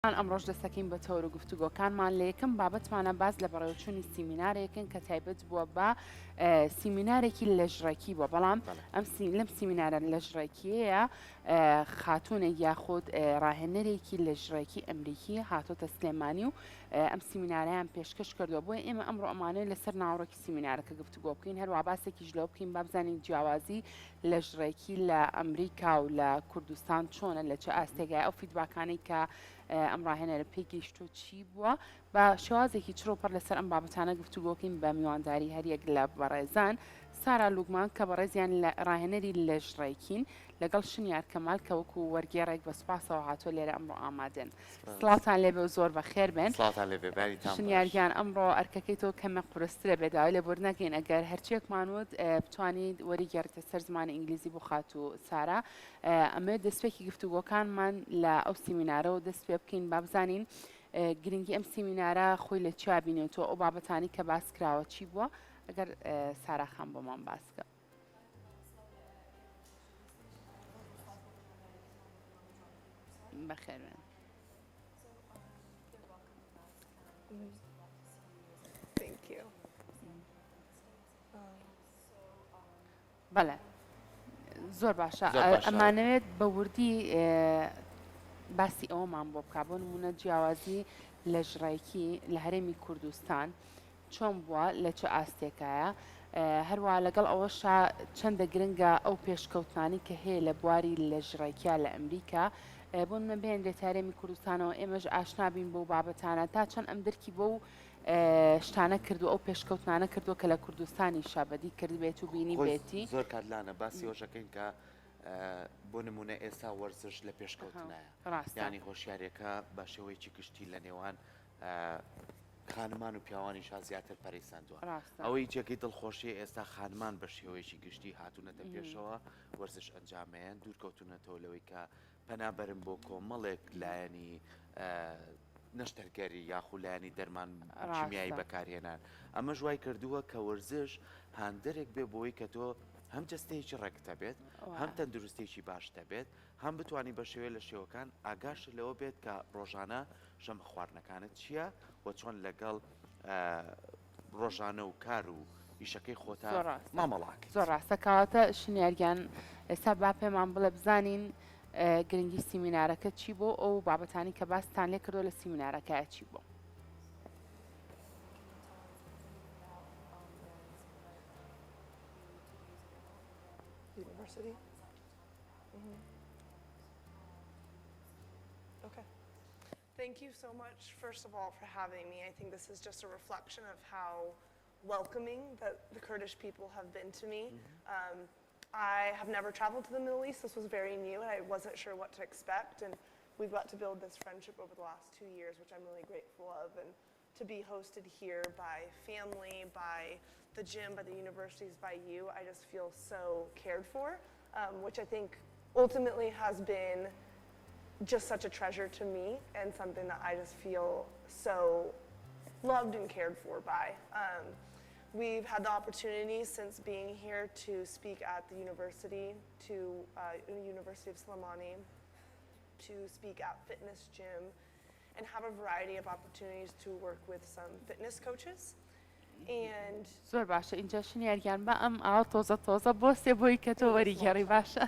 ئەمڕۆژ دەستەکەین بە تەوەر و گفتوگۆکانمان لە یەکەم بابەتمانە باز لە بەڕێوەچوونی سیمینارێکن کە تایبەت بووە بە سیمینارێکی لەژڕێکی بووە بەڵام لەم سیمینارە لەژڕێکیەیە خاتوونێک یاخود راهێنەرێکی لەژڕێکی ئەمریکی هاتۆتە سلێمانی و ئەم سیمینارەیان پێشکەش کردووە بۆیە ئێمە ئەمڕۆ ئەمانەیە لەسەر ناوڕێکی سیمینارەکە گفتوگۆ بکەین هەروە باسێکیش لەوە بکەین با بزانین جیاوازی لەژڕێکی لە ئەمریکا و لە کوردستان چۆنە لە چه ئاستێگای ئەو فیدباکانەی کە ئەم ڕاهێنەرە پێی گەیشتۆ چی بووە بە شێوازێکی چرۆپەر لەسەر ئەم بابەتانە گفتوگۆکەین بە میوانداری هەریەک لە بەڕێزان سارا لوگمان کە بەڕێزیان لە ڕاهێنەری لەژڕێکین لەگەڵ شنیار کەمال کە وەکو وەرگێڕێک بە سوپاسەوە هاتۆ لێرە ئەمڕۆ ئامادەن سڵاتان لێبێ و زۆر بەخێربێن شنیارگیان ئەمڕۆ ئەرکەکەی تۆ کەمە قورسترە بێداوای لێ بۆر نەگەین ئەگەر هەرچیەکمانوت بتوانیت وەریگەڕێتە سەر زمانی ئینگلیزی بۆ خات و سارا ئەمە دەستپێکی گفتوگۆکانمان لە ئەو سیمینارەوە دەست پێ بکەین با بزانین گرنگی ئەم سیمینارە خۆی لە چیا بینێتەوە ئەو بابەتانی کە باس کراوە چی بووە ئەگەر سارا خان بۆمان باسکە بەخێربێن بەڵێ زۆر باشە ئەمانەوێت بە وردی باسی ئەوەمان بۆ بکە بۆ نمونە جیاوازی لەژڕێکی لە هەرێمی کوردستان چۆن بووە لە چه ئاستێکایە هەروە لەگەڵ ئەوەشا چەندە گرنگە ئەو پێشکەوتانی کە هەیە لە بواری لەژڕێکیا لە ئەمریکا بۆ نمە بێنرێت هەرێمی کوردستانەوە ئێمەش ئاشنابین بۆ بابەتانە تا چەند ئەم دەرکی بۆ شتانە کردو ئەو پێشکەوتانە کردو کە لە کوردستانی شابەدی کرد بێت و بینی بێتی زۆر کاتلانە باسی هۆشەکەین کە بۆ نمونە ئێستا وەرزش لە پێشکەوتنایە ینی هۆشیارێکە بە شێوەیەکی گشتی لە نێوان خانمان و پیاوانیشا زیاتر پەرەیساندووە ئەوەی جێگەی دڵخۆشیە ئێستا خانمان بە شێوەیەکی گشتی هاتوونەتە پێشەوە وەرزش ئەنجامەیەن دوورکەوتونەتەوە لەوەی کە پەنابەرم بۆ کۆمەڵێک لایەنی نەشتەرگەری یاخولایانی دەرمان کیمیایی بەکارهێنان ئەمە ژوای کردووە کە وەرزش هاندەرێک بێ بۆی کە تۆ هەم جستەیەکی ڕێکتە بێت هەم تەندروستێکی باشتە بێت هەم بتوانانی بە شێوەیە لە شێوەکان ئاگاش لەوە بێت کە ڕۆژانە ژەمە خواردنەکانت چییە و چۆن لەگەڵ ڕۆژانە و کار و ئیشەکەی خۆتان مامەڵاک زۆر ڕاستە کەواتە شنیارگیان ئێستا با پێمان بڵێ بزانین گرنگی سیمینارەکە چی بۆ ئەو بابەتانی کە باستان لێ کردو لە سیمینارەکە چی بۆ University? Okay. Thank you so much, first of all, for having me. I think this is just a reflection of how welcoming that the Kurdish people have been to me. I have never traveled to the Middle East. This was very new, and I wasn't sure what to expect. And we've got to build this friendship over the last 2 years, which I'm really grateful of. And to be hosted here by family, by the gym, by the universities, by you, I just feel so cared for, which I think ultimately has been just such a treasure to me and something that I just feel so loved and cared for by. We've had the opportunity since being here to speak at the university, to the University of Slimani, to speak at Fitness Gym, and have a variety of opportunities to work with some fitness coaches. And زۆر باشە اینجا شنیارگیان بە ئەم ئاوا تۆزە بۆ سێ بۆی کە تۆ وەریگەڕی باشە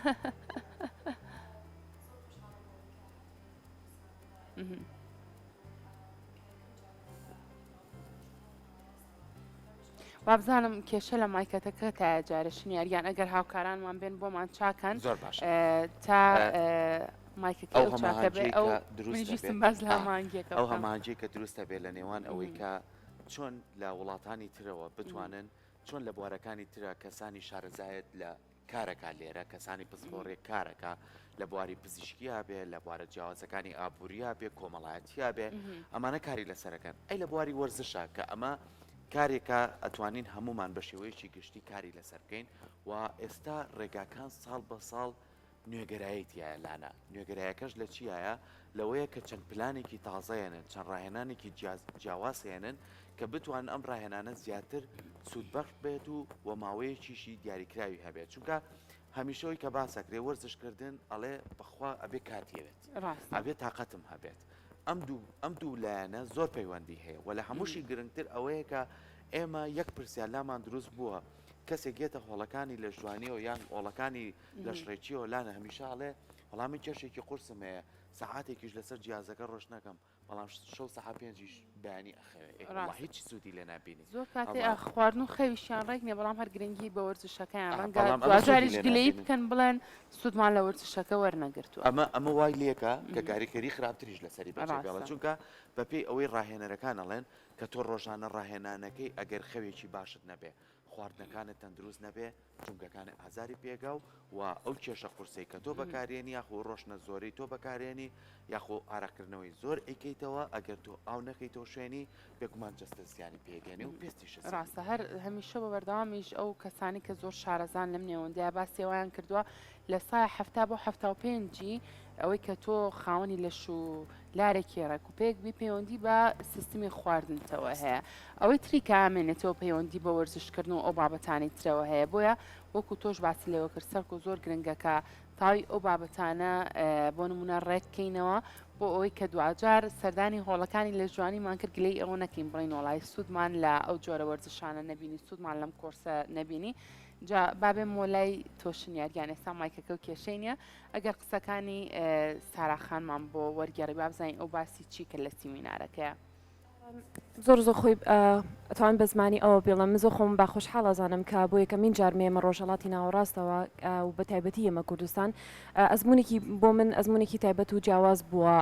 وابزانم کێشە لە مایکەتەکە تا جارە شنیاریان ئەگەر هاوکارانمان بێن بۆمان چاکەن تا مایکەکە ئەو چاکە بێ ئەو منیشتم باز لە مانگێکە ئەو هەمانجێ کە دروستە بێت لە نێوان ئەوەی کە چۆن لە وڵاتانی ترەوە بتوانن چۆن لە بوارەکانی ترە کەسانی شارەزایەت لە کارەکە لێرە کەسانی پسپۆڕێک کارەکە لە بواری پزیشکیا بێ لە بوارە جیاوازەکانی ئابووریا بێ کۆمەڵایەتیا بێ ئەمانە کاری لەسەرەکەن ئەی لە بواری وەرزشە کە ئەمە کارێکە ئەتوانین هەمومان بە شێوەیەکی گشتی کاری لەسەرکەین و ئێستا ڕێگاکان ساڵ بە ساڵ نوێگەرایەتیایە لانا نوێگەرایەکەش لە چیایە لەوەیە کە چەند پلانێکی تازەیەنن چەند ڕاهێنانێکی جیاوازێنن کە بتوان ئەم ڕاهێنانە زیاتر سوودبەخش بێت و ماوەیەکیشی دیاریکراوی هەبێت چونکە هەمیشەوەی کە باسەکرێ وەرزشکردن ئەڵێ بەخوا ئەبێ کاتیەوێت ئەبێ تااقەتم هەبێت ئەم دوو لایەنە زۆر پەیوەندی هەیە و لە هەمووشی گرنگتر ئەوەیە کە ئێمە یەک پرسیار لامان دروست بووە کەسێک گێتە هۆڵەکانی لە جوانیەوە یان هۆڵەکانی لە شڕێکیەوە لانە هەمیشاڵێ وەڵامی کێشێکی قورسم هەیە سەعاتێکیش لەسەر جیازەکە ڕۆژ نەکەم بەڵام شەو سەعات پێنجیش بەیانی ئەخەوێ هیچ سوودی لێ نابینی زۆر کاتێ خواردن و خەویشیان ڕێک نیە بەڵام هەر گرنگی بە وەرزشەکەیان ڕەنگە دوجاریش گلەیی بکەن بڵێن سوودمان لە وەرزشەکە وەرنەگرتووە ئەمە وای لێکە کە کاریکەری خراپتریش لەسەری بەجێبێڵە چونکە بەپێی ئەوەی ڕاهێنەرەکان ئەڵێن کە تۆ ڕۆژانە ڕاهێنانەکەی ئەگەر خەوێکی باشت نەبێ خواردنەکانت تەندروست نەبێ چونکەکانی ئازاری پێگا و ئەو کێشە قورسەی کە تۆ بەکارێنی یاخۆ ڕۆشنە زۆرەی تۆ بەکارێنی یاخۆ ئاراکردنەوەی زۆر ئەیکەیتەوە ئەگەر تۆ ئاو نەکەیتەوە شوێنی بێگومان جەستە زیانی پێگەێنی و پێستیش ڕاستە هەر هەمیشە بە بەردەوامیش ئەو کەسانی کە زۆر شارەزان لەم نێوەندەیە باسیێوایان کردووە لە سایە 70 بۆ 75 ئەوەی کە تۆ خاوەنی لەش و لارێکی ڕێکوپێک بی پەیوەندی بە سیستمی خواردنتەوە هەیە ئەوەی تری کامێنێتەوە پەیوەندی بە وەرزشکردن و ئەو بابەتانی ترەوە هەیە بۆیە وەکو تۆش باسی لێوە کرد سەرک و زۆر گرنگەکە تاوی ئەو بابەتانە بۆ نمونە ڕێککەینەوە بۆ ئەوەی کە دوجار سەردانی هۆڵەکانی لە جوانیمان کرد گلەی ئەوە نەکەین بڵین وڵای سوودمان لە ئەو جۆرە وەرزشانە نەبینی سوودمان لەم کۆرسە نەبینی جا بابێ مۆلای تۆشنیاریان ئێستا مایکەکە و کێشەی نیە ئەگەر قسەکانی ساراخانمان بۆ وەرگێڕی بابزانین ئەو باسی چی کرد لە سیمینارەکەیە زۆر خۆی ئەتوان بە زمانی ئەوە بێڵم من زۆر خۆم با خۆشحاڵ ئەزانم کە بۆ یەکەمین جارمێمە ڕۆژهڵاتی ناوەڕاستەوە و بە تایبەتی ئێمە کوردستان ئەزمونێکی بۆ من ئەزمونێکی تایبەت و جیاواز بووە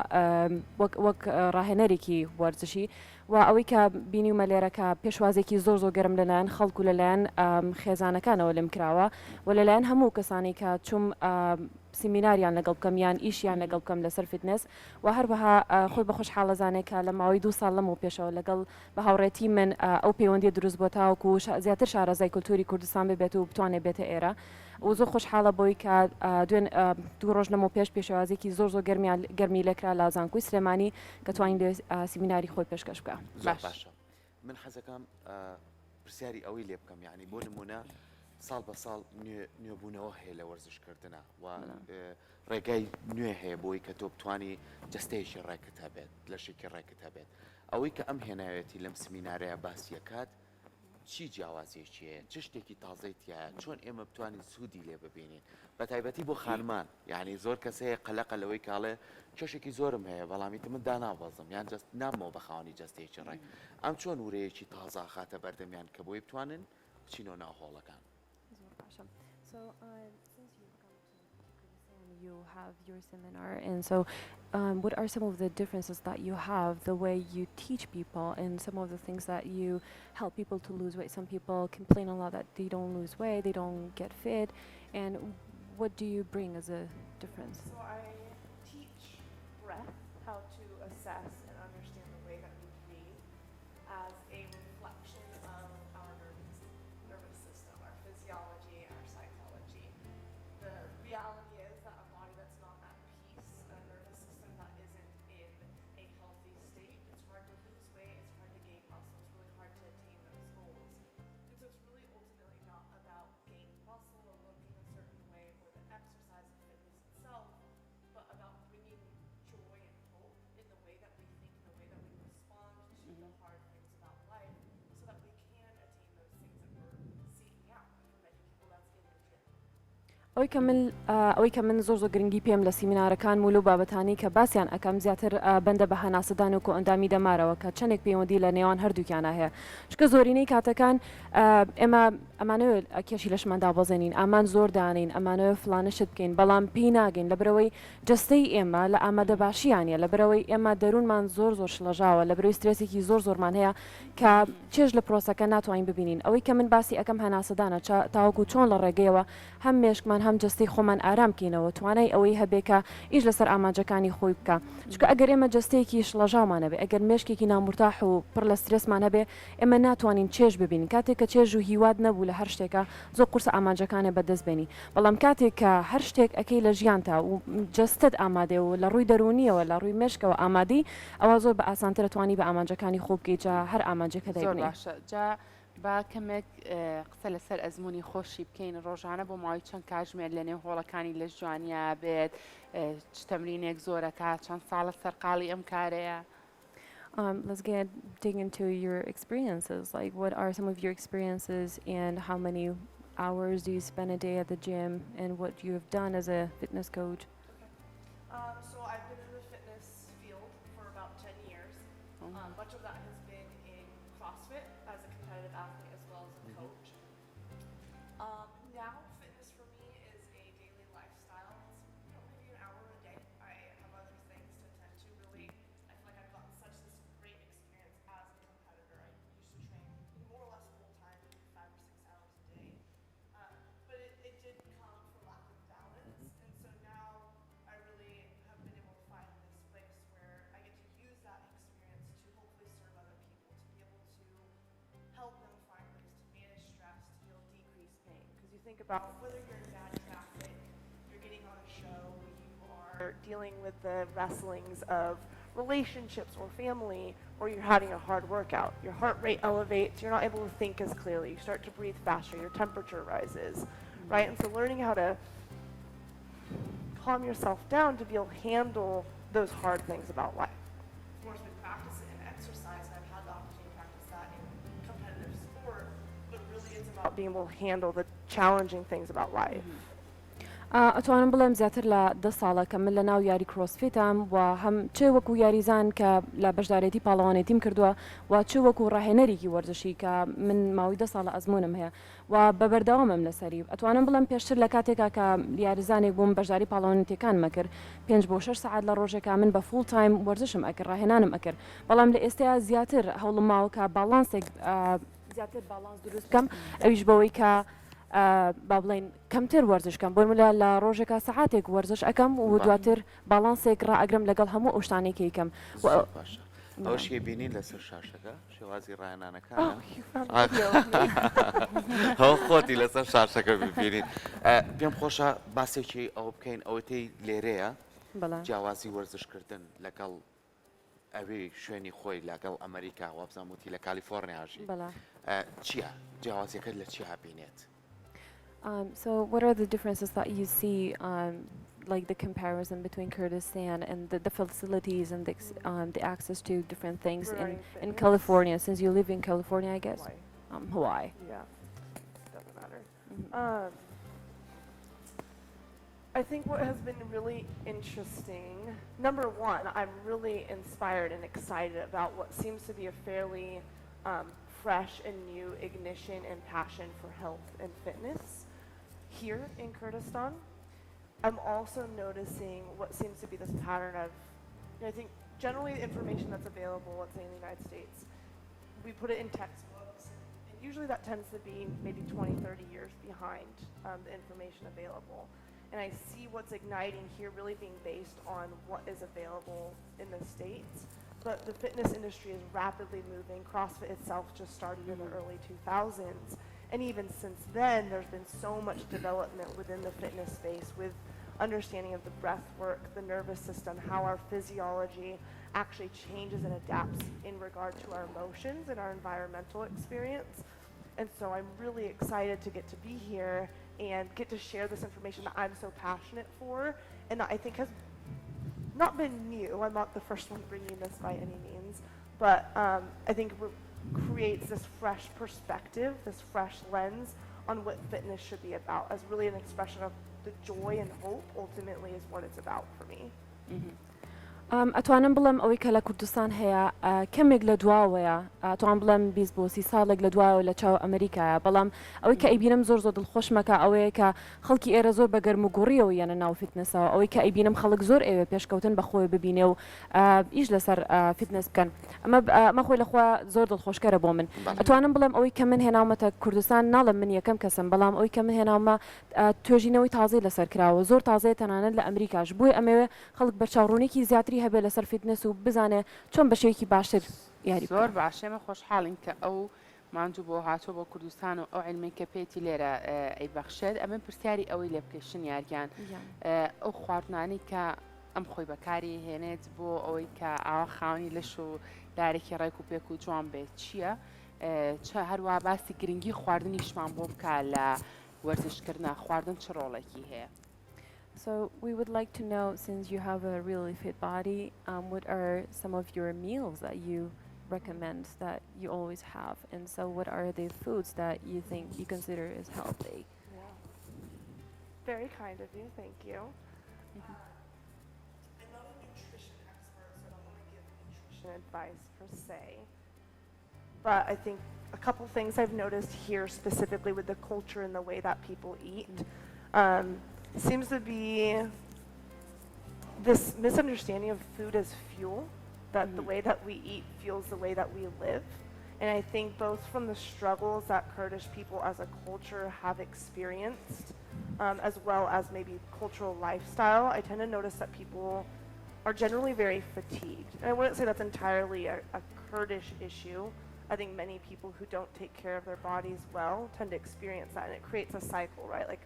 وەک ڕاهێنەرێکی وەرزشی و ئەوەی کە بینیمە لێرەکە پێشوازێکی زۆر گەرم لەلایەن خەڵکو لەلایەن خێزانەکانەوە لێم کراوە و لەلایەن هەموو کەسانی کە چوم سیمیناریان لەگەڵ بکەمیان ئیشیان لەگەڵ بکەم لەسەر فیتنس و هەروەها خۆی بە خۆشحاڵەزانێک کە لە ماوەی 2 ساڵ لەم و پێشەوە لەگەڵ بە هاوڕێتی من ئەو پەیوەندی دروست بۆ تاوەکو زیاتر شارەزای کولتوری کوردستان ببێت و بتوانێت بێتە ئێرە و زۆر خۆشحاڵە بۆی کە دوێن 2 ڕۆژ لەمە پێش پێشەوازێکی زۆر گەرمی لێکرا لە زانکۆی سلێمانی کە توانین سیمیناری خۆی پێشکەش بکە باشە من حەزەکەم پرسیاری ئەوەی لێ بکەم یعنی بۆ نمونە ساڵ بە ساڵ نوێبوونەوە هەیە لە وەرزشکردنە و ڕێگای نوێ هەیە بۆی کە تۆ بتوانی جستەیەکی ڕێکت هەبێت لەشێکی ڕێکت هەبێت ئەوەی کە ئەم هێناوێتی لەم سیمینارەیە باسیەکات چی جیاوازیەکیە چ شتێکی تازەیتیە چۆن ئێمە بتوانین سوودی لێ ببینین بە تایبەتی بۆ خانمان یعنی زۆر کەسەیە قەلەقە لەوەی کاڵێ کێشێکی زۆرم هەیە بەڵامیت من داناوەزم یان جست نامەوە بە خاوەنی جستەیەکی ڕێک ئەم چۆن ورەیەکی تازە خاتە بەردەمیان کە بۆی بتوانن بچینەوە ناو هۆڵەکان you have your seminar and so what are some of the differences that you have the way you teach people and some of the things that you help people to lose weight some people complain a lot that they don't lose weight they don't get fit and what do you bring as a difference so I teach breath how to assess and understand the way that we breathe as a reflection of our nervous system our physiology our psychology the reality ئەوەی کە من زۆر گرنگی پێم لە سیمینارەکان و لەو بابەتانی کە باسییان ئەەکەم زیاتر بەندە بە هەناسەدان و ئەندامی دەمارەوە کە چەندێک پەیوەندی لە نێوان هەردووکیانە هەیە چکە زۆرینەی کاتەکان ئێمە ئەمانەوە کێشی لەشماندا بەزێنین ئامان زۆر دانین ئەمانەوە فلانشت بکەین بەڵام پێی ناگەین لە برەوەی جستەی ئێمە لە ئامادە باشیانە لە برەوەی ئێمە دەروونمان زۆر شڵەژاوە لە برەوەی سترێسێکی زۆرمان هەیە کە چێژ لە پرۆسەکە ناتوانین ببینین ئەوەی کە من باسی ئەەکەم هەناسەدانە تاوەکو چۆن لە ڕێگەیەوە هەم مێشکمان هەم جستی خۆمان ئارام بکەینەوە توانای ئەوەی هەبێکە ئیش لەسەر ئاماجەکانی خۆی بکە چکە ئەگەر ئێمە جستەیەکی شڵەژاومانە بێ ئەگەر مێشکێکی نامورتاح و پڕ لە سترێسمانە بێ ئێمە ناتوانین چێژ ببین کاتێک کە چێژ و هیواد نەبوو لە هەر شتێکە زۆر قورسە ئاماجەکانە بەدەست بێنی بەڵام کاتێک کە هەر شتێک ئەەکەی لە ژیانتا و جستت ئامادێ و لە ڕووی دەرونیەوە لە ڕووی مێشکەوە ئامادی ئەوە زۆر بە ئاسانترە توانی بە ئاماجەکانی خۆ بکەیت جا هەر ئاماجەکە دەیبنی جا با کەمێک قسە لەسەر ئەزمموی خۆشی بکەین ڕۆژانە بۆ ماوەی چەند کاتژمێر لە نێو هۆڵەکانی لە جوانیا بێت چ تەمرینێک زۆرەکە چەند ساڵە سەرقاڵی ئەم کارەیە. Let's dig into your experiences. Like, what are some of your experiences, and how many hours do you spend a day at the gym, and what you have done as a fitness coach? So I've been in the fitness field for about 10 years. Much of that has been in CrossFit as a competitive athlete as well as a coach. Now fitness for me is a daily lifestyle. It's maybe an hour a day. I have other things to attend to. Really, I feel like I've gotten such this great experience as a competitor. I used to train more or less full time, 5 or 6 hours a day. But it did come from lack of balance. And so now I really have been able to find this place where I get to use that experience to hopefully serve other people, to be able to help them find ways to manage stress, to be able to decrease pain. Because you think about whether you're in bad traffic, you're getting on a show, you are dealing with the wrestlings of relationships or family, or you're having a hard workout. Your heart rate elevates, you're not able to think as clearly, you start to breathe faster, your temperature rises, right? And so learning how to calm yourself down to be able to handle those hard things about life. Of course, we practice it in exercise, and I've had the opportunity to practice that in competitive sport, but really it's about being able to handle the challenging things about life. ئەتوانم بڵێم زیاتر لە 10 ساڵە کە من لە ناو یاری کرۆسفیتم و هەم چێ وەکو یاریزان کە لە بەشدارێتی پاڵەوانێتیم کردووە و چێ وەکو ڕاهێنەرێکی وەرزشی کە من ماوەی 10 ساڵە ئەزمونم هەیە و بە بەردەوامم لەسەری ئەتوانم بڵێم پێشتر لە کاتێکا کە یاریزانێک بووم بەشداری پاڵەوانێتیەکان مەکرد 5 بۆ 6 ساعت لە ڕۆژێکا من بە فول تایم وەرزشم ئەکرد ڕاهێنانم ئەکرد بەڵام لە ئێستا زیاتر هەوڵم ماوە کە باڵانسێک زیاتر باڵانس دروست بکەم ئەویش بەوەی کە با بڵێن کەمتر وەرزشکەم بۆ ملا لە ڕۆژێکا سەعاتێک وەرزش ئەەکەم و دواتر باڵانسێک ڕائەگرم لەگەڵ هەموو ئەو شتانێکی کەم ئەوشی بینین لەسەر شاشەکە شێوازی ڕایەنانەکان هەو خۆتی لەسەر شاشەکە ببینین پێم خۆشە باسێکی ئەو بکەین ئەوەی لێرەیە جیاوازی وەرزشکردن لەگەڵ ئەوێ شوێنی خۆی لەگەڵ ئەمریکا وابزانوتی لە کالیفۆرنیاژی چییە جیاوازیەکە لە چی هەبینێت؟ So what are the differences that you see, like the comparison between Kurdistan and the facilities and the access to different things in California, since you live in California, I guess? Hawaii. Yeah, doesn't matter. I think what has been really interesting, number one, I'm really inspired and excited about what seems to be a fairly fresh and new ignition and passion for health and fitness here in Kurdistan. I'm also noticing what seems to be this pattern of, I think generally the information that's available, let's say in the United States, we put it in textbooks, and usually that tends to be maybe 20, 30 years behind the information available. And I see what's igniting here really being based on what is available in the States. But the fitness industry is rapidly moving. CrossFit itself just started in the early 2000s. And even since then, there's been so much development within the fitness space with understanding of the breath work, the nervous system, how our physiology actually changes and adapts in regard to our emotions and our environmental experience. And so I'm really excited to get to be here and get to share this information that I'm so passionate for and that I think has not been new. I'm not the first one bringing this by any means, but I think creates this fresh perspective, this fresh lens on what fitness should be about as really an expression of the joy and hope ultimately is what it's about for me. ئەتوانم بڵێم ئەوەی کە لە کوردستان هەیە کەمێک لە دواوەیە ئەتوان بڵێم 20 بۆ 30 ساڵێک لە دوایەوە لە چاو ئەمریکایە بەڵام ئەوەی کە ئەیبینم زۆر زۆر دڵخۆشمەکە ئەوەیە کە خەڵکی ئێرە زۆر بە گەرم و گوڕیەوە یانە ناو فیتنسەوە ئەوەی کە ئەیبینم خەڵک زۆر ئێوە پێشکەوتن بەخۆی ببینێ و ئیش لەسەر فیتنس بکەن ئەمە خۆی لەخوا زۆر دڵخۆشکەرە بۆ من ئەتوانم بڵێم ئەوەی کە من هێناومەتە کوردستان ناڵم من یەکەم کەسم بەڵام ئەوەی کە من هێناومە توێژینەوەی تازەی لەسەر کراوە زۆر تازەیە تەنانەت لە ئەمریکاش بۆی ئەمەوێ خەڵک بە چاوڕوونێکی زیاتری هەبێ لەسەر فیتنس و بزانێ چۆن بەشێکی باشتر یاری زۆر باشێمە خۆشحاڵین کە ئەو مانجو بۆ هاتۆ بۆ کوردستان و ئەو علمێک کە پێیتی لێرە ئەیبەخشێت ئەمە پرسیاری ئەوەی لێ بکەشن یاریان ئەو خواردنانی کە ئەم خۆی بەکاری هێنێت بۆ ئەوەی کە ئاوا خاوەنی لەش و دارێکی ڕێک و پێک و جوان بێت چییە هەروە باسی گرنگی خواردنیشمان بۆ بکە لە وەرزشکردن خواردن چ ڕۆڵێکی هەیە. So we would like to know, since you have a really fit body, what are some of your meals that you recommend that you always have? And so what are the foods that you think you consider is healthy? Yeah. Very kind of you, thank you. I'm not a nutrition expert, so I don't want to give nutrition advice per se. But I think a couple things I've noticed here specifically with the culture and the way that people eat seems to be this misunderstanding of food as fuel, that the way that we eat fuels the way that we live. And I think both from the struggles that Kurdish people as a culture have experienced, as well as maybe cultural lifestyle, I tend to notice that people are generally very fatigued. And I wouldn't say that's entirely a Kurdish issue. I think many people who don't take care of their bodies well tend to experience that, and it creates a cycle, right? Like,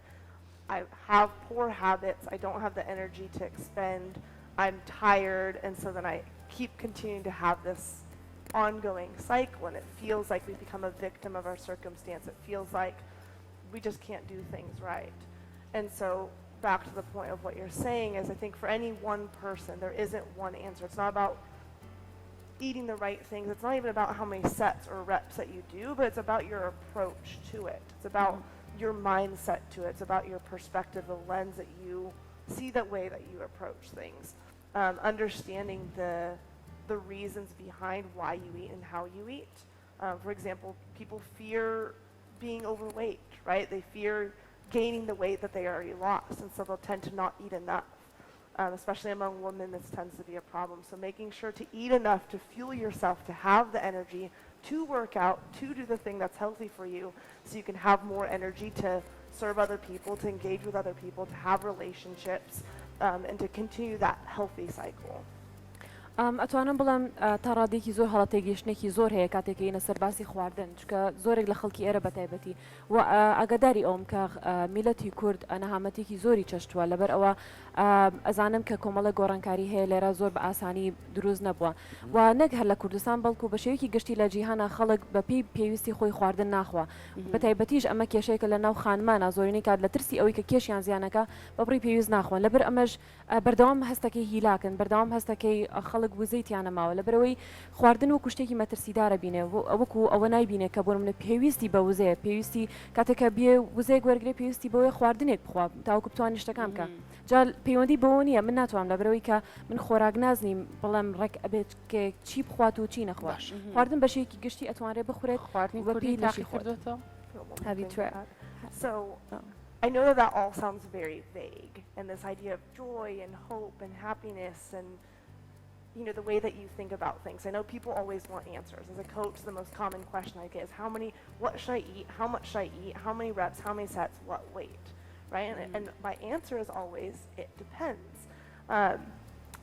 I have poor habits, I don't have the energy to expend, I'm tired, and so then I keep continuing to have this ongoing cycle, and it feels like we become a victim of our circumstance. It feels like we just can't do things right. And so back to the point of what you're saying is, I think for any one person, there isn't one answer. It's not about eating the right things. It's not even about how many sets or reps that you do, but it's about your approach to it. It's about your mindset to it. It's about your perspective, the lens that you see, the way that you approach things. Understanding the reasons behind why you eat and how you eat. For example, people fear being overweight, right? They fear gaining the weight that they already lost, and so they'll tend to not eat enough. Especially among women, this tends to be a problem. So making sure to eat enough to fuel yourself, to have the energy to work out, to do the thing that's healthy for you, so you can have more energy to serve other people, to engage with other people, to have relationships, and to continue that healthy cycle. ئەتوانم بڵم تا ڕادێکی زۆر هەڵەتێگەیشتێکی زۆر هەیە کاتێک کە ئینە سەرباسی خواردن، چکە زۆرێک لە خەڵکی ئێرە بەتایبەتی و ئاگاداری ئەوم کە میلەتی کورد نەهامەتێکی زۆری چەشتووە، لەبەر ئەوە ئەزانم کە کۆمەڵە گۆڕانکاری هەیە لێرە زۆر بە ئاسانی دروست نەبووە و نەک هەر لە کوردستان بەڵکو بە شێوەیەکی گشتی لە جیهانە خەڵک بەپێی پێویستی خۆی خواردن ناخوا. بەتایبەتیش ئەمە کێشەیەکە لە ناو خانمانە زۆرینەی کات لە ترسی ئەوەی کە کێشیان زیانەکە بەبڕی پێویست ناخۆن، لەبەر ئەمەش بەردەوام هەستەکەی هیلاکن، بەردەوام هەستەکەی خەڵک وزەیتیانە ماوە، لەبەرەوەی خواردن و کوشتێکی مەترسیدارە بینێ وەکو ئەوە نایبینێ کە بۆ منە پێویستی بە وزەیە، پێویستی کاتێکە بێ وزەیەک وەرگێ پێویستی بەوەی خواردنێک بخوا تاوەکو بتوانانی شتەکان بکە. جا پەیوەندی بەوە نییە من ناتوانم لەبەرەوەی کە من خۆراک نازنیم بەڵام ڕێک ئەبێت کە چی بخوات و چی نەخوا. خواردن بە شێوەیەکی گشتی ئەتوانرێت بخورێت خواردنی بەپێی تاقی کردوێتەوە. So I know that all sounds very vague, and this idea of joy and hope and happiness and the way that you think about things. I know people always want answers. As a coach, the most common question I get is what should I eat? How much should I eat? How many reps? How many sets? What weight? Right? And my answer is always, it depends.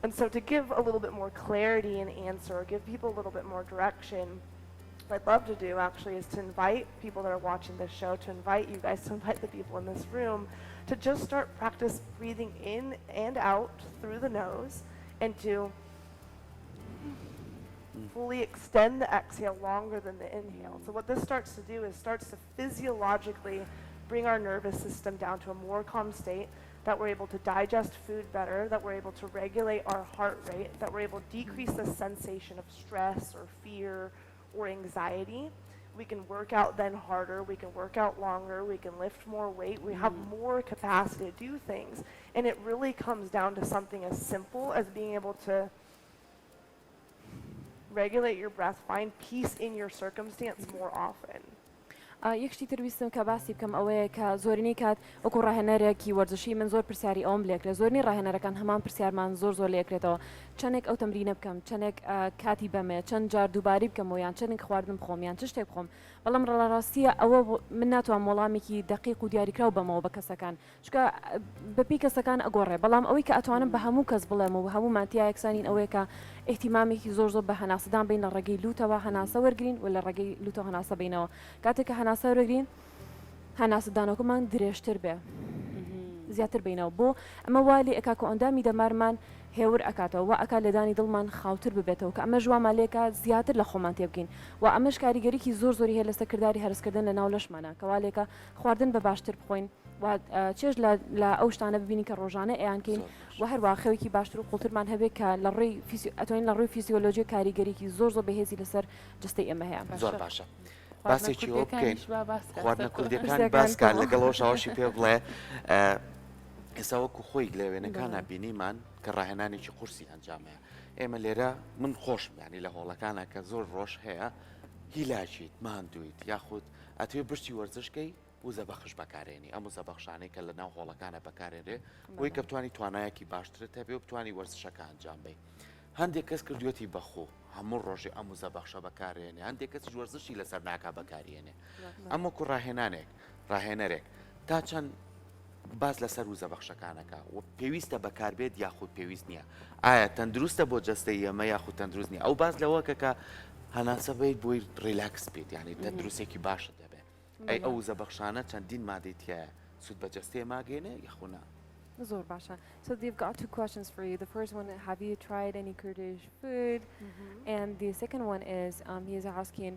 And so to give a little bit more clarity and answer, give people a little bit more direction, what I'd love to do actually is to invite people that are watching this show, to invite you guys, to invite the people in this room, to just start practice breathing in and out through the nose, and to fully extend the exhale longer than the inhale. So what this starts to do is starts to physiologically bring our nervous system down to a more calm state, that we're able to digest food better, that we're able to regulate our heart rate, that we're able to decrease the sensation of stress or fear or anxiety. We can work out then harder, we can work out longer, we can lift more weight, we have more capacity to do things. And it really comes down to something as simple as being able to regulate your breath, find peace in your circumstance more often. یەکشتی تر ویستم کە باسی بکەم ئەوەیە کە زۆرینەی کات وەکو ڕاهێنەرێکی وەرزشی من زۆر پرسیاری ئەوم لێکرێت، زۆرینەی ڕاهێنەرەکان هەمان پرسیارمان زۆر لێکرێتەوە چەندێک ئەو تەمرینە بکەم، چەندێک کاتی بەمێ، چەند جار دووباری بکەمەوە یان چەندێک خواردن بخۆم یان چ شتێک بخۆم. بەڵام ڕاستیە ئەوە من ناتوان وەڵامێکی دقیق و دیاریکراو بەمەوە بە کەسەکان، چکە بەپی کەسەکان ئەگۆڕێ. بەڵام ئەوەی کە ئەتوانم بە هەموو کەس بڵێم و هەموو ماتیا یەکسانین ئەوەیە کە احتیمامێکی زۆر بە هەناسەدان بین لە ڕێگەی لوتەوە هەناسە وەرگرین و لە ڕێگەی لوتەوە هەناسە بینەوە. کاتێک کە هەناسە وەرگرین هەناسەدانەکەمان درێژتر بێ، زیاتر بینەوە بۆ ئەمە والی ئەکا کە ئەندامی دەمارمان هێور ئەکاتەوە و ئەکا لەدانی دڵمان خاوتر ببێتەوە کە ئەمە ژوامالێکە زیاتر لە خۆمان تێ بگەین و ئەمەش کاریگەریکی زۆری هەیە لەسەر کردداری هەرسکردن لە ناو لەشمانە کەوالێکە خواردن بە باشتر بخۆین و چێژ لە ئەو شتانە ببینی کە ڕۆژانە ئەیانکەین و هەروە خەوێکی باشتر و قوڵترمان هەبێت کە لە ڕێی ئەتوانین لە ڕووی فیزیۆلۆژی کاریگەریکی زۆر بەهێزی لەسەر جستەی ئەمە هەیە زۆر باشە باسێکی ئەوە بکەین خواردنە کوردەکان باسکان لەگەڵەوە شاوەشی پێ بڵێ ئێستا وەکو خۆی لەوێنەکان بینیمان کە ڕاهێنانێکی قورسی ئەنجامەیە ئێمە لێرە من خۆشم ینی لە هۆڵەکانە کە زۆر ڕۆژ هەیە هیلاچیت ماندویت یاخود ئەتوێ برشتی وەرزشکەی و زەبەخش بەکارێنی ئەم زەبەخشانەی کە لە ناو هۆڵەکانە بەکارێنرێ بۆی کە بتوانانی توانایەکی باشترت هەبێ و بتوانانی وەرزشەکە ئەنجام بێ هەندێک کەس کردوێتی بەخۆ هەموو ڕۆژێ ئەم زەبەخشە بەکارێنێ هەندێک کەس وەرزشی لەسەر ناکا بەکارێنێ ئەمە کو ڕاهێنەرێک تا چەند باز لەسەر و زەبەخشەکانەکە و پێویستە بەکاربێت یاخود پێویست نییە ئایا تەندروستە بۆ جەستەی ئەمە یاخود تەندروست نیە ئەو باز لەوەکە هەناسە بیت بۆی ریلاکس بێت یعنی تەندروستێکی باشت دەبێت ئەی ئەو زەبەخشانە چەندین مادەی تایە سوود بە جەستەی ماگەێنێ یاخونا زۆر باشە. So they've got two questions for you. The first one, have you tried any Kurdish food? And the second one is he is asking,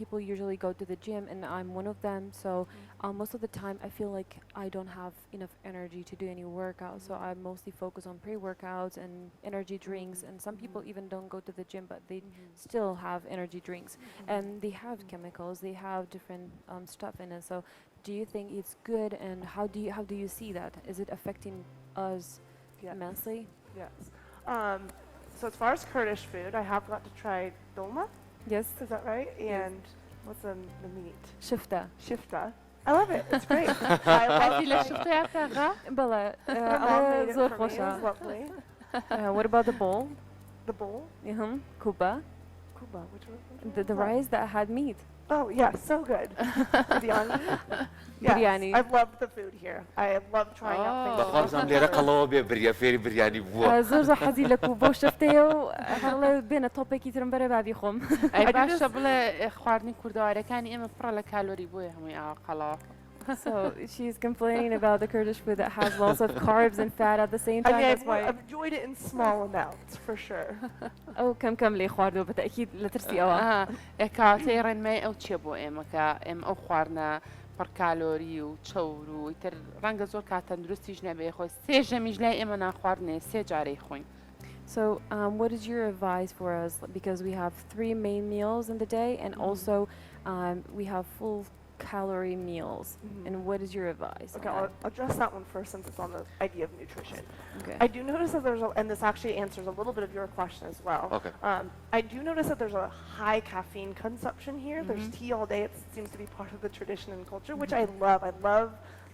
people usually go to the gym and I'm one of them. So most of the time I feel like I don't have enough energy to do any workout. So I mostly focus on pre-workouts and energy drinks. And some people even don't go to the gym, but they still have energy drinks. And they have chemicals, they have different stuff in it. So do you think it's good, and how do you see that? Is it affecting us immensely? Yes. So as far as Kurdish food, I have got to try dolma. Yes. Is that right? And what's the meat? Shifta. Shifta. I love it. It's great. I love it. Bella, زور خوشا. Lovely. What about the bowl? The bowl? Kuba. Kuba, which one? The rice that had meat. Oh, yeah, so good. Biryani? Biryani. I've loved the food here. I love trying out things. بەخوازم لێرە قەڵەوە بێ بریا فێری بریانی بووە زۆر حەزی لە کوبە و شفتەیە و هەڵێ بێنە تۆپێکی ترم بەرە بابی خۆم. ئەی باشە بڵێ خواردنی کوردەوارەکانی ئێمە پڕە لە کالۆری بۆیە هەمووی قەڵەوە. So she's complaining about the Kurdish food that has lots of carbs and fat at the same time. That's why I've enjoyed it in small amounts, for sure. أو كم لي خواردو بالتأكيد لترسي أوا. كاتي رنمي أو تشيبو إما أو خواردنا پر کالۆری و چەور و ئیتر ڕەنگە زۆر کاتەندروستیش نەبێ خۆی سێژەمیش لای ئێمە ناخواردنێ سێ جارەی خۆین. So what is your advice for us? Because we have 3 main meals in the day and also we have full calorie meals. And what is your advice? Okay, I'll address that one first since it's on the idea of nutrition. Okay. I do notice that and this actually answers a little bit of your question as well. Okay. I do notice that there's a high caffeine consumption here. There's tea all day. It seems to be part of the tradition and culture, which I love. I love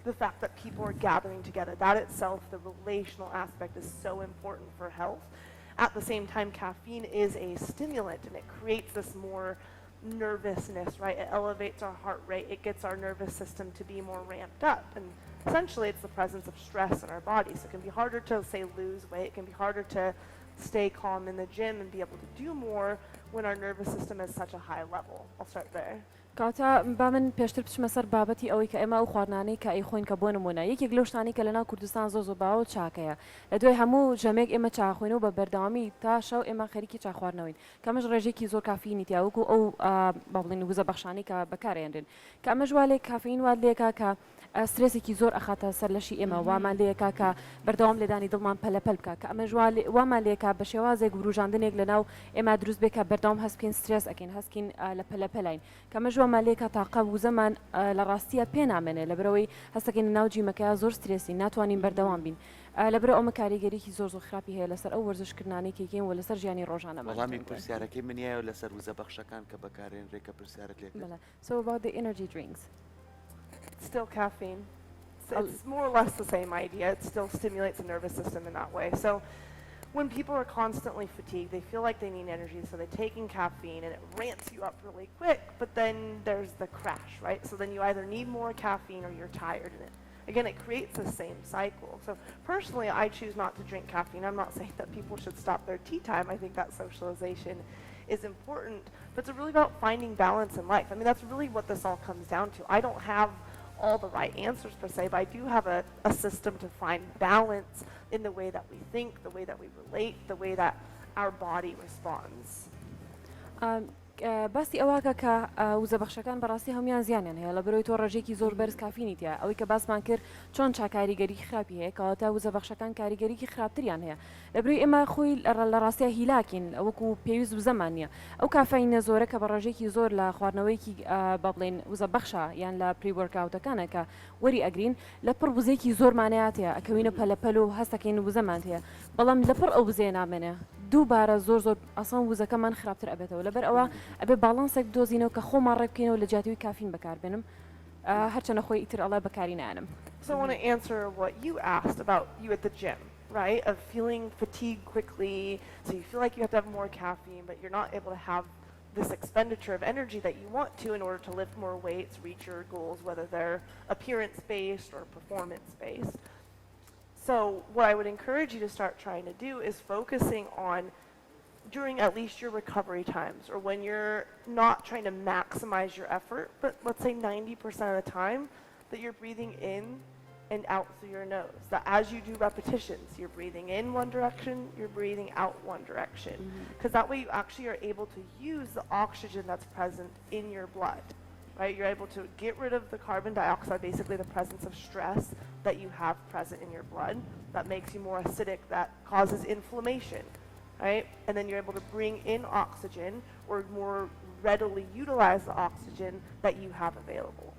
the fact that people are gathering together. That itself, the relational aspect, is so important for health. At the same time, caffeine is a stimulant and it creates this more nervousness, right? It elevates our heart rate. It gets our nervous system to be more ramped up. And essentially, it's the presence of stress in our body. So it can be harder to, say, lose weight. It can be harder to stay calm in the gym and be able to do more when our nervous system is such a high level. I'll start there. کاتا با من پێشتر بچمە سەر بابەتی ئەوەی کە ئێمە ئەو خواردنانەی کە ئەیخۆین کە بۆ نمونە یەکێک لەو شتانی کە لەناو کوردستان زۆر باوە چاکەیە لە دوای هەموو ژەمێک ئێمە چاخۆین و بە بەردەوامی تا شەو ئێمە خەریکی چاخواردنەوەین کەمەش ڕێژێکی زۆر کافینی تیاوەکو ئەو باڵین وزە بەخشانی کە بەکارێنرێن کە ئەمە ژوالێک کافین وات لێکا کە سترێسێکی زۆر ئەخاتە سەر لەشی ئێمە وامان لێکا کە بەردەوام لێدانی دڵمان پەلەپەل بکە کە ئەمە وامان لێکا بە شێوازێک گروژاندنێک لەناو ئێمە دروست بێکە بەردەوام هەستکەین سترێس ئەکەین هەستکین لە پەلەپەلاین کە ئەمە ژوامان لێکا تاقە وزەمان لە ڕاستیە پێ نامێنێ لەبەرەوەی هەستەکەین ناو جیمەکەیە زۆر سترێسی ناتوانین بەردەوام بین لەبەرە ئەومە کاریگەریکی زۆر خراپی هەیە لەسەر ئەو وەرزشکردنانی کێکین و لەسەر ژیانی ڕۆژانەمان وەڵامی پرسیارەکەی منیایە لەسەر وزە بەخشەکان کە بەکارێنرێ کە پرسیارت لێ So about the energy drinks. Still caffeine. It's more or less the same idea. It still stimulates the nervous system in that way. So when people are constantly fatigued, they feel like they need energy, so they take in caffeine and it ramps you up really quick, but then there's the crash, right? So then you either need more caffeine or you're tired. And again, it creates the same cycle. So personally, I choose not to drink caffeine. I'm not saying that people should stop their tea time. I think that socialization is important, but it's really about finding balance in life. I mean, that's really what this all comes down to. I don't have all the right answers per se, but I do have a system to find balance in the way that we think, the way that we relate, the way that our body responds. باسی ئەوواکە کە وزە بەخشەکان بەڕاستی هەمویان زیانیان هەیە لە بەرەوەی تۆ ڕێژێکی زۆر بەرز کافینیتە ئەوەی کە باسمان کرد چۆن چاکاریگەری خراپی هەیە کەواتە وزە بەخشەکان کاریگەریکی خراپتریان هەیە لەبەرەوەی ئێمە خۆی لە ڕاستیە هیلاکین ئەوەکو پێویست وزەمان نییە ئەو کافینە زۆرە کە بە ڕێژێکی زۆر لە خواردنەوەیکی بە بڵێن وزە بەخشە یان لە پریوەرکاوتەکانە کە وەری ئەگرین لە پڕ وزەیەکی زۆرمانەیەات هەیە ئەکەوینە پەلەپەل و هەستەکەین وزەمان هەیە بەڵام لەپڕ ئەو وزێ نامێنێ دووبارە زۆر ئەسان وزەکەمان خراپتر ئەبێتەوە لەبەر ئەوە ئەبێ باڵانسێک دۆزینەوە کە خۆمان ڕێبکەینەوە لە جیاتیوی کافین بەکاربێنم هەرچەنە خۆی ئیتر ئەڵێ بەکاری نانم. So I want to answer what you asked about you at the gym, right? Of feeling fatigued quickly, so you feel like you have to have more caffeine, but you're not able to have this expenditure of energy that you want to in order to lift more weights, reach your goals, whether they're appearance-based or performance-based. So what I would encourage you to start trying to do is focusing on during at least your recovery times, or when you're not trying to maximize your effort, but let's say 90% of the time that you're breathing in and out through your nose. That as you do repetitions, you're breathing in one direction, you're breathing out one direction. Because that way you actually are able to use the oxygen that's present in your blood. Right? You're able to get rid of the carbon dioxide, basically the presence of stress that you have present in your blood that makes you more acidic, that causes inflammation. Right? And then you're able to bring in oxygen or more readily utilize the oxygen that you have available.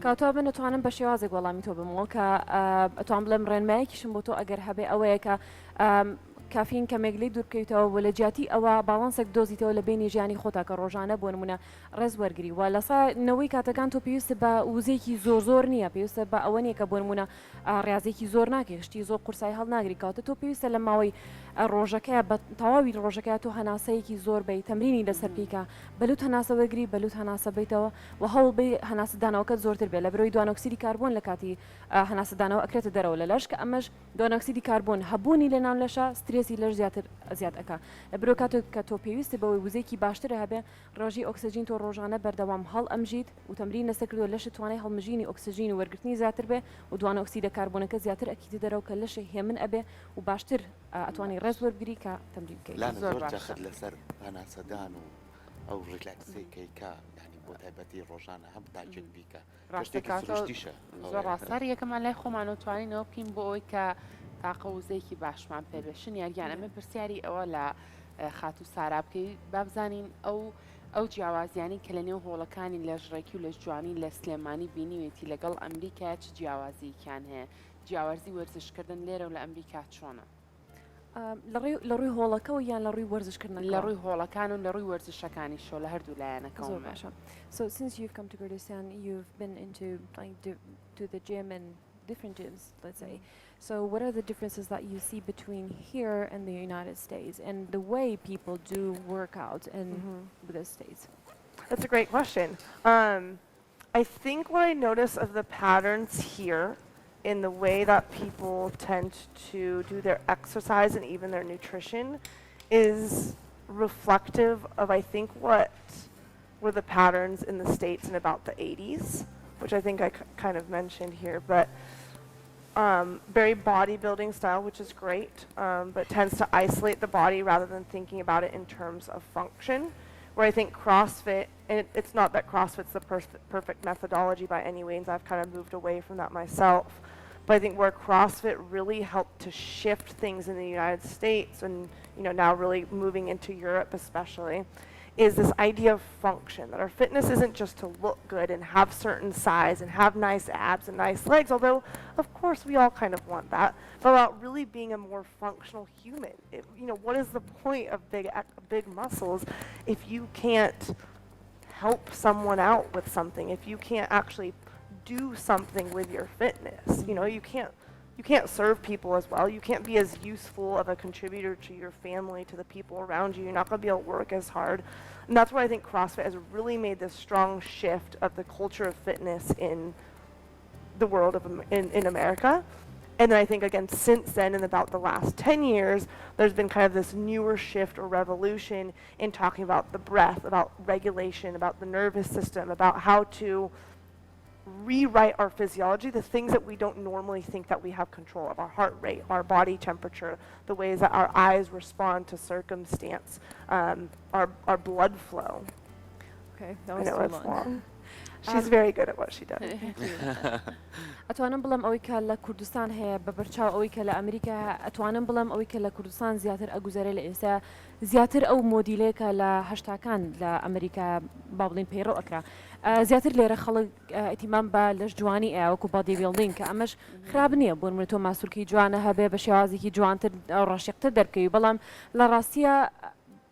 کاتۆ بن ئەتوانم بە شێوازێک وەڵامی تۆ بمەوە کە ئەتوان بڵێم ڕێنمایەکیشم بۆ تۆ ئەگەر هەبێ ئەوەیە کە کافین کەمێگلی دوورکەویتەوە و لە جیاتی ئەوە باڵانسێک دۆزیتەوە لە بینی ژیانی خۆتا کە ڕۆژانە بۆ نمونە ڕێز وەرگری و لەسانەوەی کاتەکان تۆ پێویستە بە وزەیەکی زۆر نییە پێویستە بە ئەوە نیە کە بۆ نمونە ڕاضێکی زۆر ناکەی شتی زۆر قورسایی هەڵناگری کاتە تۆ پێویستە لە ماوەی ڕۆژەکەی بە تەواوی ڕۆژەکەی تۆ هەناسەیەکی زۆر بی تەمرینی لەسەر پیکە بەلوت هەناسە وەرگری بەلوت هەناسە بیتەوە و هەوڵ بێ هەناسەدانەوەکەت زۆرتر بێت لە بەرەوەی دوانۆکسیدی کاربۆن لە کاتی هەناسەدانەوە ئەکرێتە دەرەوە لە لەش کە ئەمەش دوانۆکسیدی کاربۆن هەبوونی لە ناو لەشە سترێسی لەش زیاد ئەکا لە بەرەوەی کاتێک کە تۆ پێویستە بەوەی وزەیەکی باشترە هەبێ ڕۆژی ئۆکسسیژین تۆ ڕۆژانە بەردەوام هەڵ ئەمژیت و تەمرین لەسەر کردووە لەشت توانای هەڵمژینی ئۆکسسیژین و وەرگرتنی زیاتر بێ و دوانۆکسیدە کاربۆنەکە زیاتر ئەکیتە دەرەوە کە لەشە هێمن ئەبێ و باشتر ئەتوانی ڕێز وەرگری کە تەمرین بکەیت زۆر جەخت لەسەر هەناسەدان و ئەو ڕیلاکسێکەی کە ینی بۆ تایبەتی ڕۆژانە هەم تاجێک بیکە ڕاشتێکیشە زۆر ڕاستەر یەکەمان لای خۆمان و توانینەوە بکەین بۆ ئەوەی کە تاقە وزەیەکی باشمان پێبێشن یاریان ئەمە پرسیاری ئەوە لە خات و سارا بکەی بابزانین ئەو جیاوازیانی کە لە نێو هۆڵەکانی لە ژڕێکی و لە جوانی لە سلێمانی بینیوێتی لەگەڵ ئەمریکا چ جیاوازیکیان هەیە جیاوازی وەرزشکردن لێرە و لە ئەمریکا چۆنە لە ڕووی هۆڵەکەەوە یان لە ڕووی وەرزشکردن لە ڕووی هۆڵەکان و لە ڕووی وەرزشەکانی شۆ لە هەردوو لایەنەکەەوە باشە. So since you've come to Kurdistan, you've been into to the gym and different gyms, let's say. So what are the differences that you see between here and the United States and the way people do workout in the States? That's a great question. I think what I notice of the patterns here in the way that people tend to do their exercise and even their nutrition is reflective of, I think, what were the patterns in the States in about the 80s, which I think I kind of mentioned here, but very bodybuilding style, which is great, but tends to isolate the body rather than thinking about it in terms of function, where I think CrossFit, and it's not that CrossFit's the perfect methodology by any means, I've kind of moved away from that myself, but I think where CrossFit really helped to shift things in the United States and now really moving into Europe especially, is this idea of function, that our fitness isn't just to look good and have certain size and have nice abs and nice legs, although of course we all kind of want that, but about really being a more functional human. What is the point of big muscles if you can't help someone out with something, if you can't actually do something with your fitness? You can't serve people as well. You can't be as useful of a contributor to your family, to the people around you. You're not going to be able to work as hard. And that's why I think CrossFit has really made this strong shift of the culture of fitness in the world in America. And then I think, again, since then, in about the last 10 years, there's been kind of this newer shift or revolution in talking about the breath, about regulation, about the nervous system, about how to rewrite our physiology, the things that we don't normally think that we have control of, our heart rate, our body temperature, the ways that our eyes respond to circumstance, our blood flow. Okay, that I was know too it's long. long. She's very good at what she does. ئەتوانم بڵم ئەوەی کە لە کوردستان هەیە بە بەرچاو ئەوەی کە لە ئەمریکا ئەتوانم بڵم ئەوەی کە لە کوردستان زیاتر ئەگوزارە لە ئێستا زیاتر ئەو مۆدیلەیەکە لە هەشتاکان لە ئەمریکا با بڵین پەیڕۆ ئەکرا زیاتر لێرە خەڵک ئەتیمان بە لەش جوانی ئەوەکو با دیڤڵدین کە ئەمەش خراب نییە بۆن من تۆ ماسوولکی جوانە هەبێ بە شێوازێکی جوانتر ڕەشێقتر دەرکەوی بەڵام لە ڕاستیە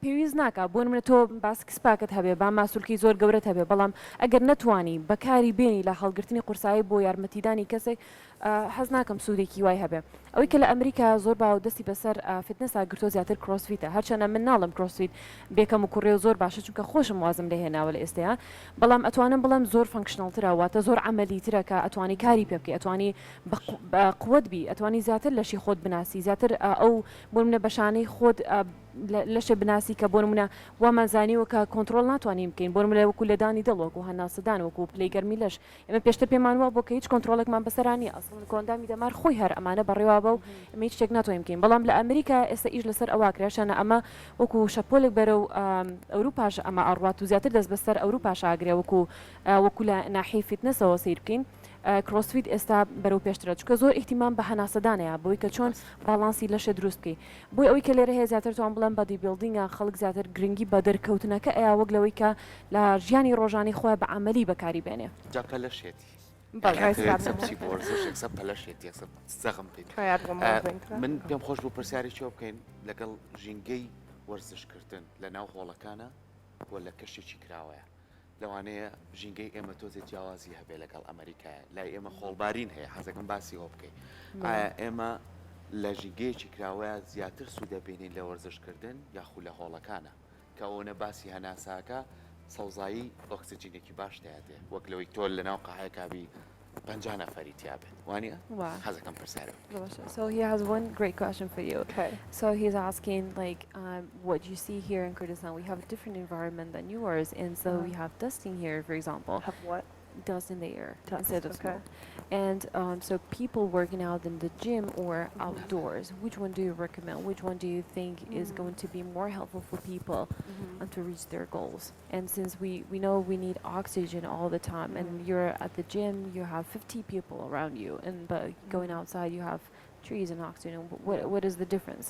پێویست ناکە بۆن منە تۆ باسکس پاکت هەبێ با ماسوولکی زۆر گەورەت هەبێ بەڵام ئەگەر نەتوانی بەکاری بێنی لە هەڵگرتنی قورسایی بۆ یارمەتیدانی کەسێک حەز ناکەم سوودێکی وای هەبێ ئەوەی کە لە ئەمریکا زۆر باو دەستی بەسەر فیتنەسا گرتۆ زیاتر کرۆسفیتە هەرچەنە من ناڵم کرۆسفیت بێکەم و کوڕێ و زۆر باشە چونکە خۆشم وازم لێ هێناوە لە ئێستەیە بەڵام ئەتوانم بڵم زۆر فانکشنڵترە واتە زۆر عملیترە کە ئەتوانی کاری پێ بکەی ئەتوانی قوت بی ئەتوانی زیاتر لەشی خۆت بناسی زیاتر ئەو بۆ منە بەشانەی خۆت لەشە بناسی کە بۆ منە وامەزانیوە کە کۆنتترۆل ناتوانین بکەین بۆ منە وەکو لەدانی دڵوەکو هەناسەدان وەکو پلەیگەرمی لەش ئێمە پێشتر پێمان وە بۆ کە هیچ کۆنتترۆلێکمان بەسەرانی ئەسڵ کۆندامی دەمار خۆی هەر ئەمانە بەڕێوا بە و ئەمە هیچ شتێک ناتوانین بکەین بەڵام لە ئەمریکا ئێستا ئیش لەسەر ئەواکرێشانە ئەمە وەکو شەپۆلێک بەرە و ئەوروپاش ئەمە ئەڕات و زیاتر دەست بەسەر ئەوروپاش ئاگرێ وەکو لە ناحی فیتنەسەوە سیر بکەین کرۆسفیت ئێستا بەرەو پێشترە چکە زۆر ئیحتیمام بە هەناسەدانەیە بۆی کە چۆن باڵانسی لەشە دروست بکەی بۆی ئەوەی کە لێرە هەیە زیاتر توان بڵێن بە دیبیڵدینگە خەڵک زیاتر گرنگی بە دەرکەوتنەکە ئەیا وەک لەوەی کە لە ژیانی ڕۆژانی خۆی بە عملی بەکاری بێنێ جاکە لە شێتی من پێم خۆش بۆ پرسیاری چۆ بکەین لەگەڵ ژینگەی وەرزشکردن لە ناو هۆڵەکانە بۆ لە کەشێکی کراوەیە لەوانەیە ژینگەی ئێمە تۆزێ جیاوازی هەبێ لەگەڵ ئەمریکایە لای ئێمە خۆڵبارین هەیە حەزەکەم باسی ئەوە بکەین ئایا ئێمە لە ژینگەیەکی کراوەیە زیاتر سوودەبێنین لە وەرزشکردن یاخو لە هۆڵەکانە کە ئەوەنە باسی هەناساکە سەوزایی ئۆکسجینێکی باش دەیاتێ وەک لەوەی تۆ لە ناو قەحەیەکابی 50 نفری تیابێت وانە حەزەکەم پرسیارەوە. So he has one great question for you. Okay. So he's asking like what you see here in Kurdistan, we have a different environment than yours, and so we have dusting here, for example. Have what? Dust in the air Dust, instead of okay. smoke. And so people working out in the gym or outdoors, which one do you recommend? Which one do you think is going to be more helpful for people and to reach their goals? And since we know we need oxygen all the time, and you're at the gym, you have 50 people around you, and but going outside you have trees and oxygen. What is the difference?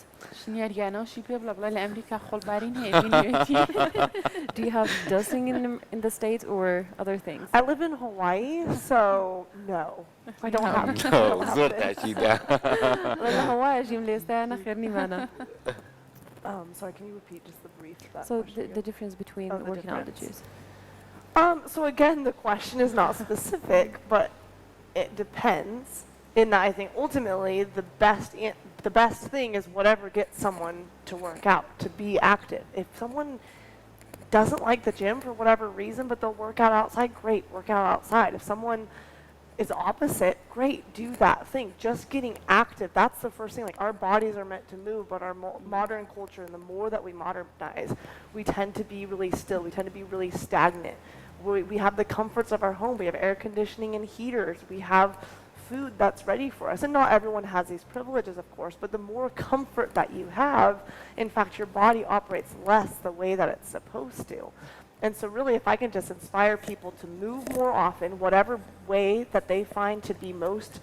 Do you have dusting in the States or other things? I live in Hawaii, so no. I don't have زۆر تاکیدە. Sorry, can you repeat just the brief of that So question the difference between working out the juice. So again, the question is not specific, but it depends. In that I think ultimately the best thing is whatever gets someone to work out, to be active. If someone doesn't like the gym for whatever reason, but they'll work out outside, great, work out outside. If someone is opposite, great, do that thing. Just getting active, that's the first thing. Like our bodies are meant to move, but our modern culture, and the more that we modernize, we tend to be really still. We tend to be really stagnant. We have the comforts of our home. We have air conditioning and heaters. We have food that's ready for us. And not everyone has these privileges, of course, but the more comfort that you have, in fact, your body operates less the way that it's supposed to. And so really, if I can just inspire people to move more often, whatever way that they find to be most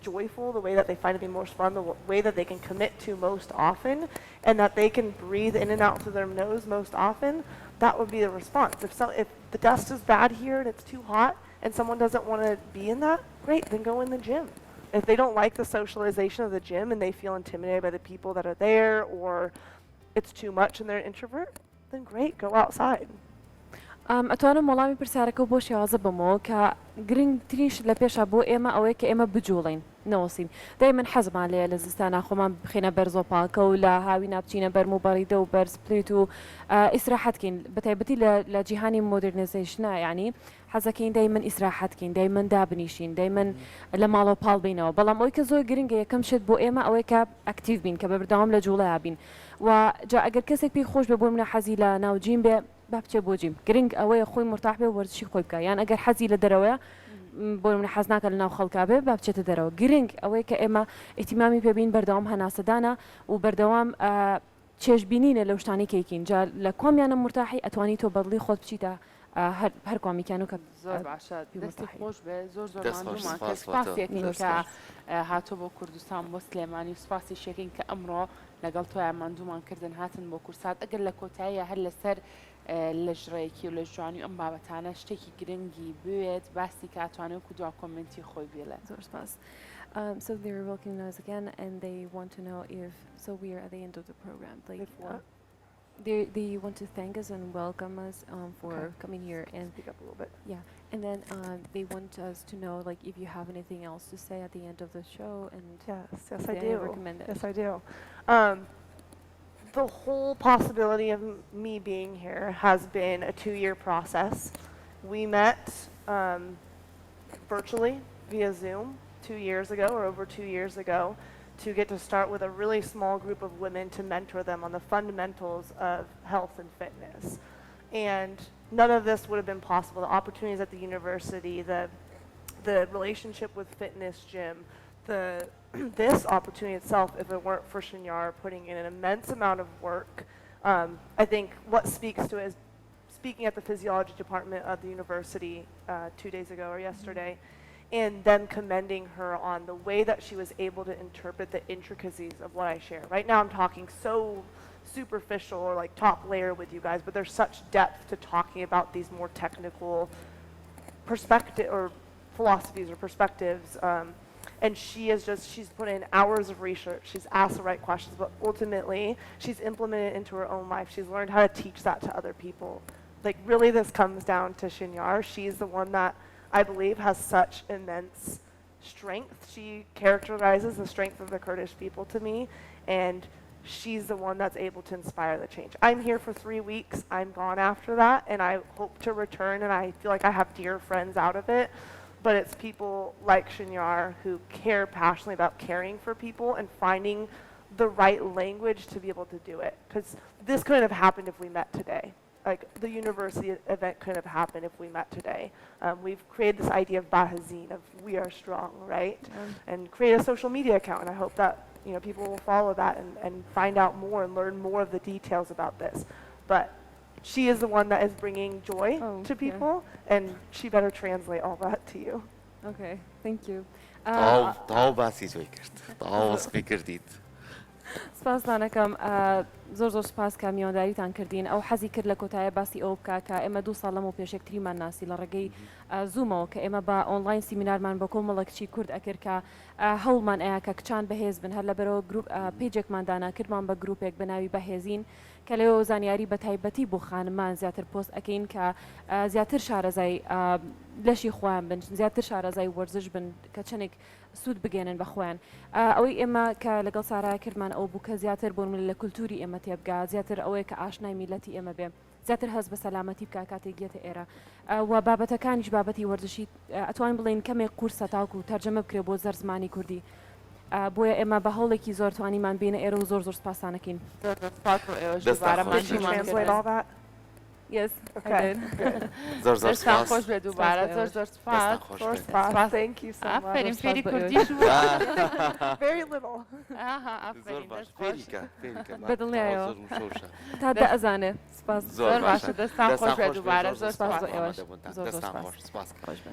joyful, the way that they find to be most fun, the way that they can commit to most often, and that they can breathe in and out through their nose most often, that would be the response. If the dust is bad here and it's too hot, and someone doesn't want to be in that, great, then go in the gym. If they don't like the socialization of the gym and they feel intimidated by the people that are there, or it's too much and they're an introvert, then great, go outside. ئەتوانم وەڵامی پرسیارەکە بۆ شێوازە بمەوە کە گرنگترینش لە پێشە بۆ ئێمە ئەوەیە کە ئێمە بجوڵین نەوەسین دای من حەزمان لێە لە زستانە خۆمان بخێنە بەر زۆپاکە و لە هاوی ناپچینە بەرم و بەڕیدە و بەرزپلیت و ئیسراحەتکەین بەتایبەتی لە جیهانی مۆدرنیزیشنە یعنی حەزەکەین دای من ئیسراحەتکەین دای من دابنیشین دای من لە ماڵەوە پاڵ بینەوە بەڵام ئەوەی کە زۆر گرنگە یەکەم شت بۆ ئێمە ئەوەی کە ئەکتیڤ بین کە بەبردەوام لە جوڵەیە بین و جا ئەگەر کەسێک پێی خۆش بێ بۆ منە حەزی لە ناوجیم بێ با بچێ بۆ جیم گرنگ ئەوەیە خۆی مرتاح بێ وەرزشی خۆی بکە یان ئەگەر حەزی لە دەرەوەیە بۆ منە حەز ناکە لە ناو خەڵکا بێ با بچێتە دەرەوە گرنگ ئەوەی کە ئێمە ئیتیمامی پێبین بەردەوام هەناسەدانە و بەردەوام چێژبینینە لەو شتانی کەیکین جا لە کۆمیانە مرتاحی ئەتوانی تۆ بەدڵی خۆت بچیتە هەر کۆمیکیان و کە زۆر باشە دەستی خۆش بێ زۆر ماندوومان کە سپاسێکین کە هاتۆ بۆ کوردستان بۆ سلێمانی و سپاسی شێکین کە ئەمڕۆ لەگەڵ تۆیان ماندوومان کردن هاتن بۆ کورسات ئەگەر لە کۆتاییە هەر لەسەر لە ژڕەیەکی و لە جوانی ئەم بابەتانە شتێکی گرنگی بوێت باسی کاتوانێت و دوا کۆمنتی خۆی بێڵێت زۆر سپاس. So they were welcoming us again, and they want to know if we are at the end of the program. Like, they want to thank us and welcome us for coming here and speak up a little bit. Yeah, and then they want us to know like if you have anything else to say at the end of the show. And yes, I do. Recommend it. Yes, I do. The whole possibility of me being here has been a 2-year process. We met virtually via Zoom 2 years ago, or over 2 years ago, to get to start with a really small group of women to mentor them on the fundamentals of health and fitness. And none of this would have been possible. The opportunities at the university, the relationship with Fitness Gym, this opportunity itself, if it weren't for Shinyar putting in an immense amount of work, I think what speaks to it is speaking at the physiology department of the university 2 days ago or yesterday, and then commending her on the way that she was able to interpret the intricacies of what I share. Right now I'm talking so superficial or like top layer with you guys, but there's such depth to talking about these more technical perspective or philosophies or perspectives. And she's put in hours of research, she's asked the right questions, but ultimately she's implemented it into her own life. She's learned how to teach that to other people. Like really this comes down to Shinyar. She's the one that I believe has such immense strength. She characterizes the strength of the Kurdish people to me, and she's the one that's able to inspire the change. I'm here for 3 weeks. I'm gone after that, and I hope to return, and I feel like I have dear friends out of it. But it's people like Shinyar who care passionately about caring for people and finding the right language to be able to do it. Because this couldn't have happened if we met today. Like the university event couldn't have happened if we met today. We've created this idea of Bahazine, of we are strong, right? And create a social media account, and I hope that people will follow that and find out more and learn more of the details about this. But she is the one that is bringing joy to people, and she better translate all that to you. Okay, thank you. تاو باسی زۆی کرد تاو سپی کردیت سپاسدانەکەم زۆر سپاس کە میوانداریتان کردین ئەو حەزی کرد لە کۆتایە باسی ئەو بکە کە ئێمە 2 ساڵ لەمەوە پێشێکتریمان ناسی لە ڕێگەی زوومەوە کە ئێمە بە ئۆنلاین سیمینارمان بە کۆمەڵێکی کورد ئەکرد کە هەوڵمان ئەیە کە کچان بەهێز بن هەر لەبەرەوە پیجێکماندانا کردمان بە گروپێک بەناوی بەهێزین کە لەوە زانیاری بە تایبەتی بۆ خانمان زیاتر پۆست ئەکەین کە زیاتر شارەزای لەشی خۆیان بن زیاتر شارەزای وەرزش بن کە چەندێک سوود بگەێنن بە خۆیان ئەوەی ئێمە کە لەگەڵ سارای کردمان ئەو بوو کە زیاتر بۆ لە کولتوری ئێمە تێبگا زیاتر ئەوەیە کە ئاشنای میلەتی ئێمە بێ زیاتر هەست بە سەلامەتی بکە کاتێک گێتە ئێرە و بابەتەکانیش بابەتی وەرزشی ئەتوانین بڵێن کەمێک کورسە تاوکو و تەرجەمە بکرێ بۆ زەر زمانی کوردی بۆیە ئێمە بە هەوڵێکی زۆر توانیمان بینە ئێرە و زۆر سپاسانەکەین Yes. Okay. زۆر سپاس خۆش بێ دووبارە زۆر سپاس Thank you so much. ئافرین فێری کوردیش Very little. زۆر باش فێریکە بەدڵنیایەوە تا دە ئەزانێ سپاس زۆر باشە دەستان خۆش بێ دووبارە زۆر سپاس دەستان خۆش سپاس